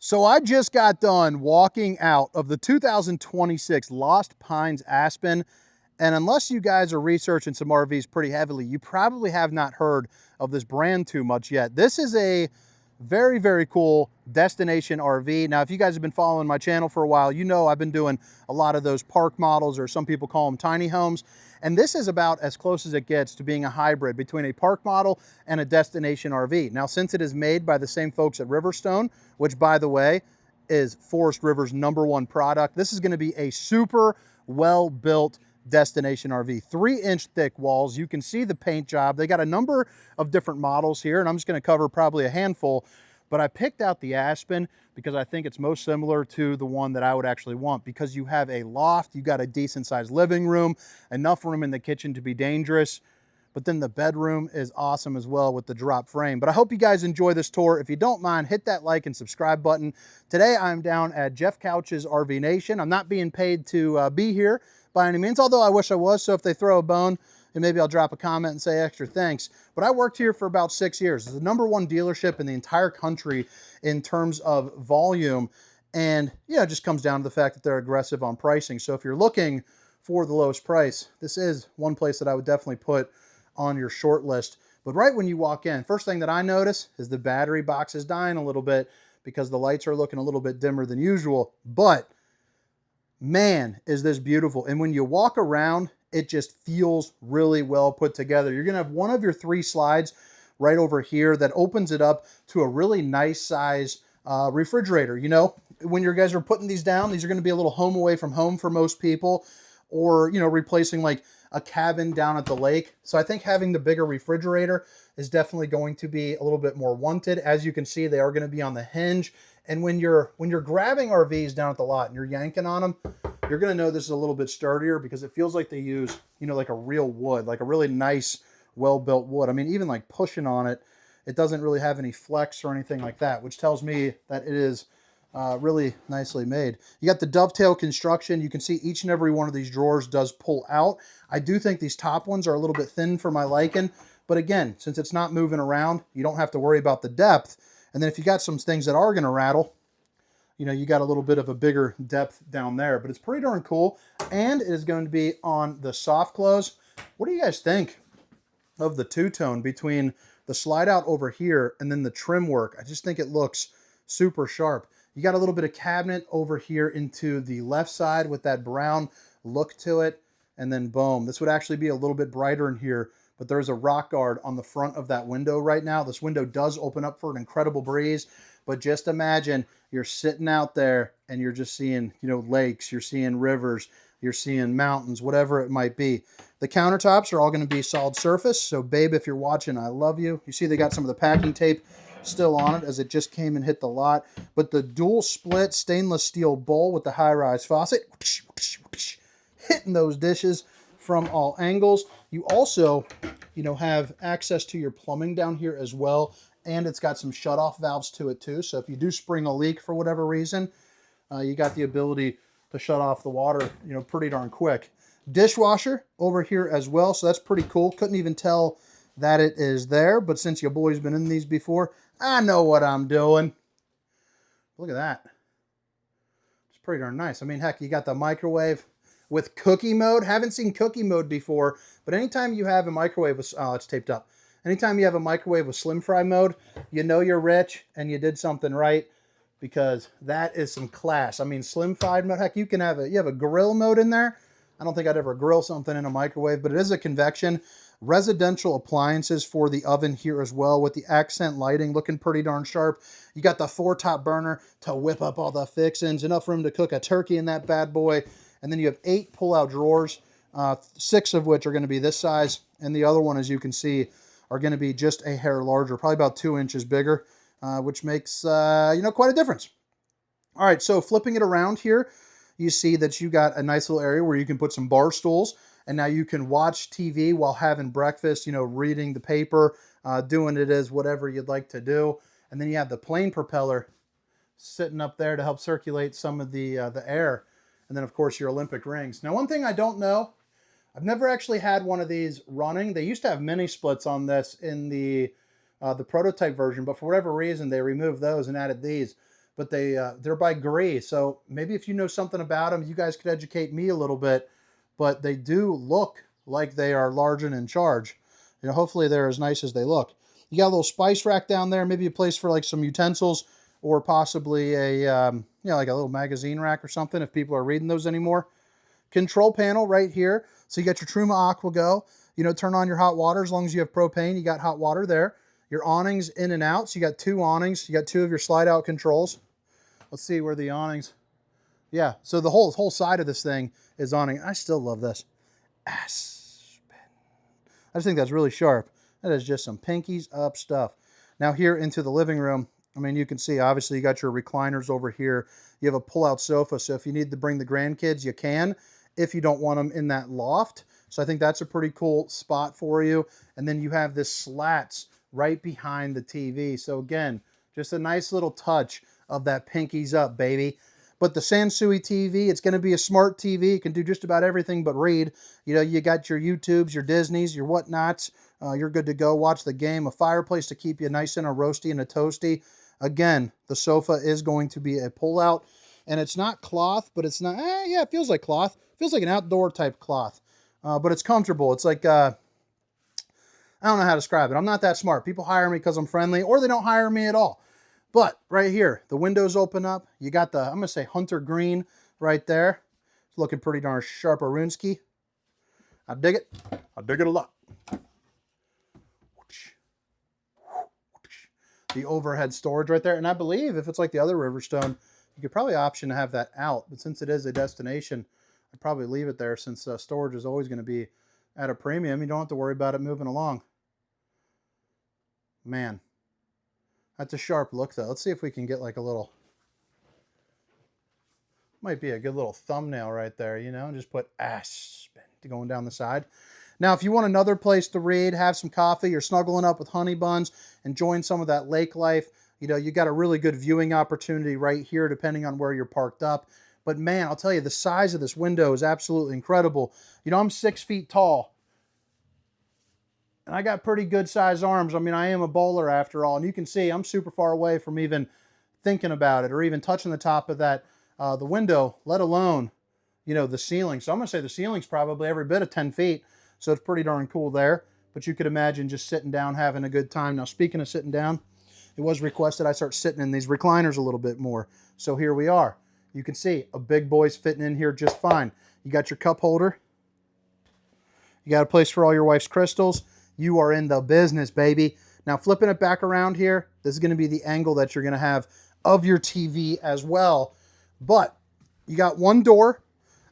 So I just got done walking out of the 2026 Lost Pines Aspen, and unless you guys are researching some RVs pretty heavily, you probably have not heard of this brand too much yet. This is a very, very cool destination RV. Now, if you guys have been following my channel for a while, you know I've been doing a lot of those park models, or some people call them tiny homes. And this is about as close as it gets to being a hybrid between a park model and a destination RV. Now, since it is made by the same folks at Riverstone, which by the way, is Forest River's #1 product, this is gonna be a super well-built destination RV. 3-inch thick walls. You can see the paint job. They got a number of different models here, and I'm just gonna cover probably a handful, but I picked out the Aspen because I think it's most similar to the one that I would actually want, because you have a loft, you got a decent sized living room, enough room in the kitchen to be dangerous, but then the bedroom is awesome as well with the drop frame. But I hope you guys enjoy this tour. If you don't mind, hit that like and subscribe button. Today I'm down at Jeff Couch's RV Nation. I'm not being paid to be here by any means, although I wish I was, so if they throw a bone, and maybe I'll drop a comment and say extra thanks. But I worked here for about 6 years. It's the #1 dealership in the entire country in terms of volume. And yeah, it just comes down to the fact that they're aggressive on pricing. So if you're looking for the lowest price, this is one place that I would definitely put on your short list. But right when you walk in, first thing that I notice is the battery box is dying a little bit because the lights are looking a little bit dimmer than usual. But man, is this beautiful. And when you walk around, it just feels really well put together. You're gonna have one of your 3 slides right over here that opens it up to a really nice size refrigerator. You know, when you guys are putting these down, these are gonna be a little home away from home for most people, or, you know, replacing like a cabin down at the lake. So I think having the bigger refrigerator is definitely going to be a little bit more wanted. As you can see, they are gonna be on the hinge. And when you're grabbing RVs down at the lot and you're yanking on them, you're gonna know this is a little bit sturdier because it feels like they use, you know, like a real wood, like a really nice, well-built wood. I mean, even like pushing on it, it doesn't really have any flex or anything like that, which tells me that it is really nicely made. You got the dovetail construction. You can see each and every one of these drawers does pull out. I do think these top ones are a little bit thin for my liking, but again, since it's not moving around, you don't have to worry about the depth. And then if you got some things that are gonna rattle, you know, you got a little bit of a bigger depth down there, but it's pretty darn cool. And it is going to be on the soft close. What do you guys think of the two-tone between the slide out over here and then the trim work? I just think it looks super sharp. You got a little bit of cabinet over here into the left side with that brown look to it. And then boom, this would actually be a little bit brighter in here, but there's a rock guard on the front of that window right now. This window does open up for an incredible breeze, but just imagine you're sitting out there and you're just seeing, you know, lakes, you're seeing rivers, you're seeing mountains, whatever it might be. The countertops are all going to be solid surface. So babe, if you're watching, I love you. You see they got some of the packing tape still on it as it just came and hit the lot. But the dual split stainless steel bowl with the high-rise faucet, hitting those dishes from all angles. You also, you know, have access to your plumbing down here as well. And it's got some shutoff valves to it too. So if you do spring a leak for whatever reason, you got the ability to shut off the water, you know, pretty darn quick. Dishwasher over here as well. So that's pretty cool. Couldn't even tell that it is there, but since your boy's been in these before, I know what I'm doing. Look at that. It's pretty darn nice. I mean, heck, you got the microwave with cookie mode. Haven't seen cookie mode before, but anytime you have a microwave with, oh, it's taped up. Anytime you have a microwave with slim fry mode, you know you're rich and you did something right, because that is some class. I mean, slim fried mode, heck, you can have you have a grill mode in there. I don't think I'd ever grill something in a microwave, but it is a convection. Residential appliances for the oven here as well, with the accent lighting looking pretty darn sharp. You got the 4-top burner to whip up all the fixings, enough room to cook a turkey in that bad boy. And then you have 8 pull-out drawers, 6 of which are going to be this size, and the other one, as you can see, are going to be just a hair larger, probably about 2 inches bigger, which makes, you know, quite a difference. All right, so flipping it around here, you see that you got a nice little area where you can put some bar stools, and now you can watch TV while having breakfast, you know, reading the paper, doing it as whatever you'd like to do. And then you have the plane propeller sitting up there to help circulate some of the air. And then, of course, your Olympic rings. Now, one thing I don't know, I've never actually had one of these running. They used to have mini splits on this in the prototype version, but for whatever reason, they removed those and added these. but they're by Gray. So maybe if you know something about them, you guys could educate me a little bit. But they do look like they are large and in charge. You know, hopefully they're as nice as they look. You got a little spice rack down there, maybe a place for like some utensils, or possibly a you know, like a little magazine rack or something if people are reading those anymore. Control panel right here. So you got your Truma Aqua Go. You know, turn on your hot water as long as you have propane. You got hot water there. Your awnings in and out. So you got two awnings. You got two of your slide out controls. Let's see where the awnings. Yeah, so the whole side of this thing is awning. I still love this. Aspen. I just think that's really sharp. That is just some pinkies up stuff. Now here into the living room, I mean, you can see, obviously, you got your recliners over here. You have a pull-out sofa, so if you need to bring the grandkids, you can, if you don't want them in that loft. So I think that's a pretty cool spot for you. And then you have this slats right behind the TV. So again, just a nice little touch of that pinkies up, baby. But the Sansui TV, it's going to be a smart TV. It can do just about everything but read. You know, you got your YouTubes, your Disneys, your whatnots. You're good to go. Watch the game. A fireplace to keep you nice and a roasty and a toasty. Again, the sofa is going to be a pull-out. And it's not cloth, but it's not... yeah, it feels like cloth. It feels like an outdoor type cloth. But it's comfortable. It's like... I don't know how to describe it. I'm not that smart. People hire me because I'm friendly, or they don't hire me at all. But right here, the windows open up. You got the, I'm going to say hunter green right there. It's looking pretty darn sharp Arunski. I dig it. I dig it a lot. The overhead storage right there. And I believe if it's like the other Riverstone, you could probably option to have that out. But since it is a destination, I'd probably leave it there since storage is always going to be at a premium. You don't have to worry about it moving along. Man. That's a sharp look, though. Let's see if we can get like a little... Might be a good little thumbnail right there, you know, and just put Aspen going down the side. Now, if you want another place to read, have some coffee, you're snuggling up with honey buns, enjoying some of that lake life, you know, you got a really good viewing opportunity right here, depending on where you're parked up. But man, I'll tell you, the size of this window is absolutely incredible. You know, I'm 6 feet tall. And I got pretty good size arms. I mean, I am a bowler after all. And you can see I'm super far away from even thinking about it or even touching the top of that, the window, let alone, you know, the ceiling. So I'm going to say the ceiling's probably every bit of 10 feet. So it's pretty darn cool there. But you could imagine just sitting down, having a good time. Now, speaking of sitting down, it was requested I start sitting in these recliners a little bit more. So here we are. You can see a big boy's fitting in here just fine. You got your cup holder. You got a place for all your wife's crystals. You are in the business, baby. Now, flipping it back around here, this is going to be the angle that you're going to have of your TV as well. But you got one door.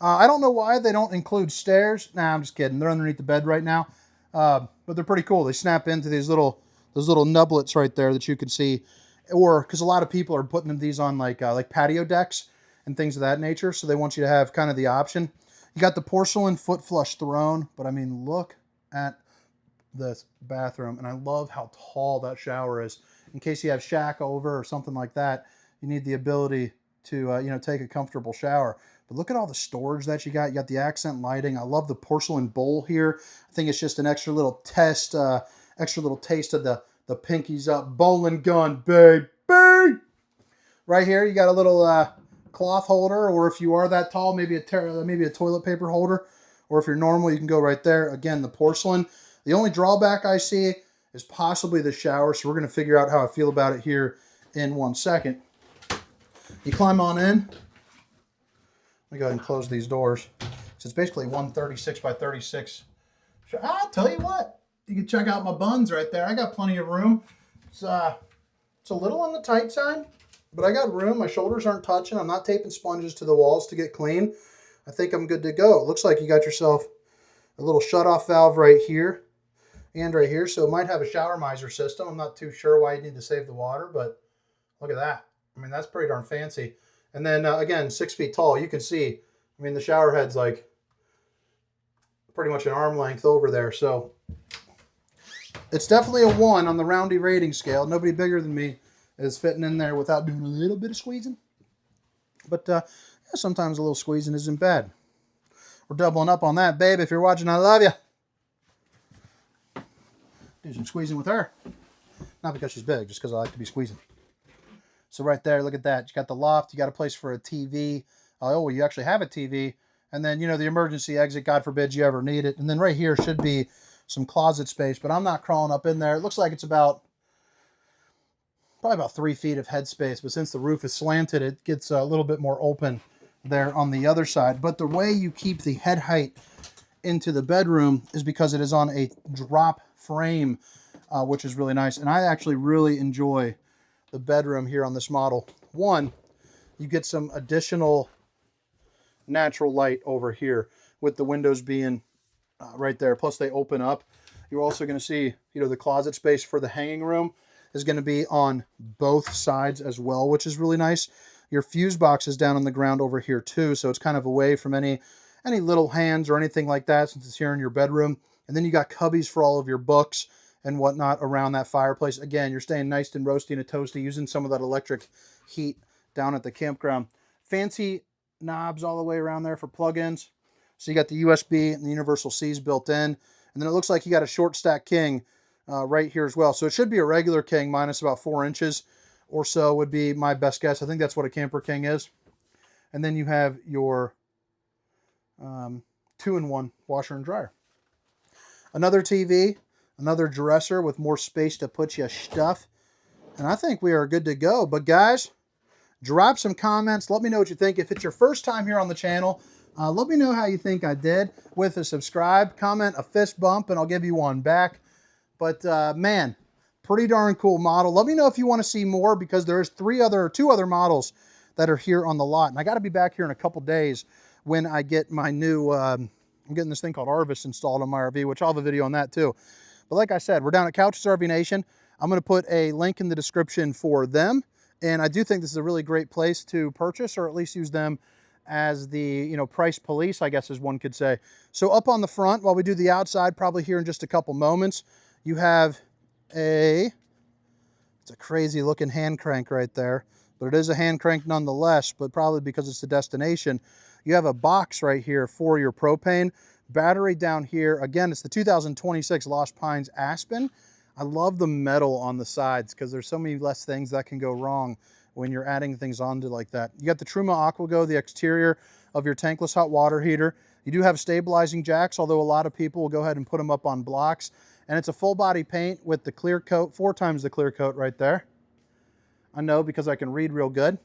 I don't know why they don't include stairs. Nah, I'm just kidding. They're underneath the bed right now. But they're pretty cool. They snap into these those little nublets right there that you can see. Or, because a lot of people are putting these on like patio decks and things of that nature. So they want you to have kind of the option. You got the porcelain foot flush throne. But I mean, look at this bathroom, and I love how tall that shower is. In case you have Shaq over or something like that, you need the ability to you know, take a comfortable shower. But look at all the storage that you got. You got the accent lighting. I love the porcelain bowl here. I think it's just an extra little taste of the pinkies up bowling gun, baby. Right here, you got a little cloth holder, or if you are that tall, maybe a toilet paper holder, or if you're normal, you can go right there. Again, the porcelain. The only drawback I see is possibly the shower, so we're going to figure out how I feel about it here in 1 second. You climb on in. Let me go ahead and close these doors. So it's basically 136 by 36. I'll tell you what, you can check out my buns right there. I got plenty of room. It's a little on the tight side, but I got room. My shoulders aren't touching. I'm not taping sponges to the walls to get clean. I think I'm good to go. It looks like you got yourself a little shut-off valve right here and right here. So it might have a shower miser system. I'm not too sure why you need to save the water, but look at that. I mean, that's pretty darn fancy. And then, again, 6 feet tall. You can see, I mean, the shower head's like pretty much an arm length over there. So it's definitely a 1 on the Roundy rating scale. Nobody bigger than me is fitting in there without doing a little bit of squeezing. But yeah, sometimes a little squeezing isn't bad. We're doubling up on that, babe. If you're watching, I love you. Do some squeezing with her. Not because she's big, just because I like to be squeezing. So right there, look at that. You got the loft, you got a place for a TV. Oh, well, you actually have a TV. And then, you know, the emergency exit, God forbid you ever need it. And then right here should be some closet space, but I'm not crawling up in there. It looks like it's probably about 3 feet of headspace, but since the roof is slanted, it gets a little bit more open there on the other side. But the way you keep the head height into the bedroom is because it is on a drop frame, which is really nice. And I actually really enjoy the bedroom here on this model. One, you get some additional natural light over here with the windows being right there. Plus they open up. You're also going to see, you know, the closet space for the hanging room is going to be on both sides as well, which is really nice. Your fuse box is down on the ground over here too, so it's kind of away from any little hands or anything like that, since it's here in your bedroom. And then you got cubbies for all of your books and whatnot around that fireplace. Again, you're staying nice and roasty and toasty, using some of that electric heat down at the campground. Fancy knobs all the way around there for plug-ins. So you got the USB and the universal C's built in. And then it looks like you got a short stack king right here as well. So it should be a regular king minus about 4 inches or so would be my best guess. I think that's what a camper king is. And then you have your 2-in-1 washer and dryer. Another TV, another dresser with more space to put your stuff. And I think we are good to go. But guys, drop some comments. Let me know what you think. If it's your first time here on the channel, let me know how you think I did with a subscribe, comment, a fist bump, and I'll give you one back. But man, pretty darn cool model. Let me know if you want to see more, because there's two other models that are here on the lot. And I got to be back here in a couple days when I get my new, I'm getting this thing called Arvis installed on my RV, which I'll have a video on that too. But like I said, we're down at Couch's RV Nation. I'm going to put a link in the description for them. And I do think this is a really great place to purchase, or at least use them as the, you know, price police, I guess, as one could say. So up on the front, while we do the outside, probably here in just a couple moments, you have it's a crazy looking hand crank right there, but it is a hand crank nonetheless, but probably because it's the destination. You have a box right here for your propane. Battery down here. Again, it's the 2026 Lost Pines Aspen. I love the metal on the sides because there's so many less things that can go wrong when you're adding things onto like that. You got the Truma AquaGo, the exterior of your tankless hot water heater. You do have stabilizing jacks, although a lot of people will go ahead and put them up on blocks. And it's a full body paint with the clear coat, 4 times the clear coat right there. I know because I can read real good.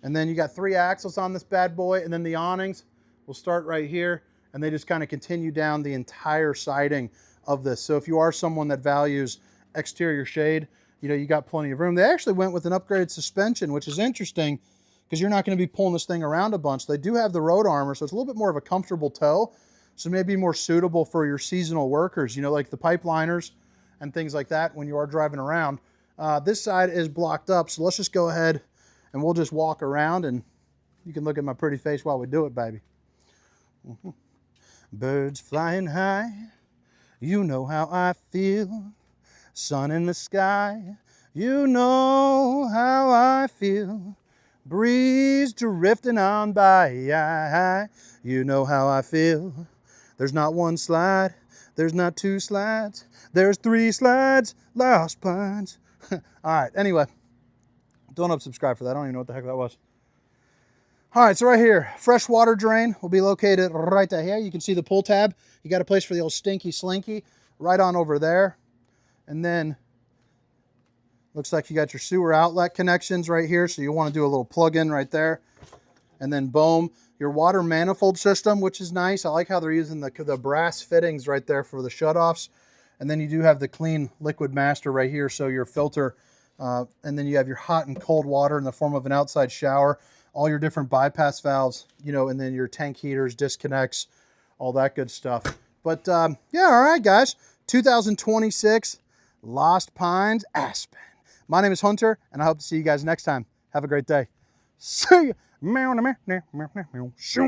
And then you got 3 axles on this bad boy, and then the awnings will start right here, and they just kind of continue down the entire siding of this. So if you are someone that values exterior shade, you know, you got plenty of room. They actually went with an upgraded suspension, which is interesting because you're not going to be pulling this thing around a bunch. They do have the road armor, so it's a little bit more of a comfortable tow. So maybe more suitable for your seasonal workers, you know, like the pipeliners and things like that when you are driving around. This side is blocked up, so let's just go ahead and we'll just walk around, and you can look at my pretty face while we do it, baby. Birds flying high, you know how I feel. Sun in the sky, you know how I feel. Breeze drifting on by, you know how I feel. There's not 1 slide, there's not 2 slides, there's 3 slides, Lost Pines. All right, anyway, don't unsubscribe for that. I don't even know what the heck that was. All right, so right here, fresh water drain will be located right there. Here. You can see the pull tab. You got a place for the old stinky slinky right on over there. And then looks like you got your sewer outlet connections right here. So you want to do a little plug-in right there. And then boom, your water manifold system, which is nice. I like how they're using the brass fittings right there for the shutoffs. And then you do have the clean liquid master right here. So your filter, and then you have your hot and cold water in the form of an outside shower, all your different bypass valves, you know, and then your tank heaters, disconnects, all that good stuff. But yeah, all right, guys, 2026 Lost Pines Aspen. My name is Hunter, and I hope to see you guys next time. Have a great day. See ya.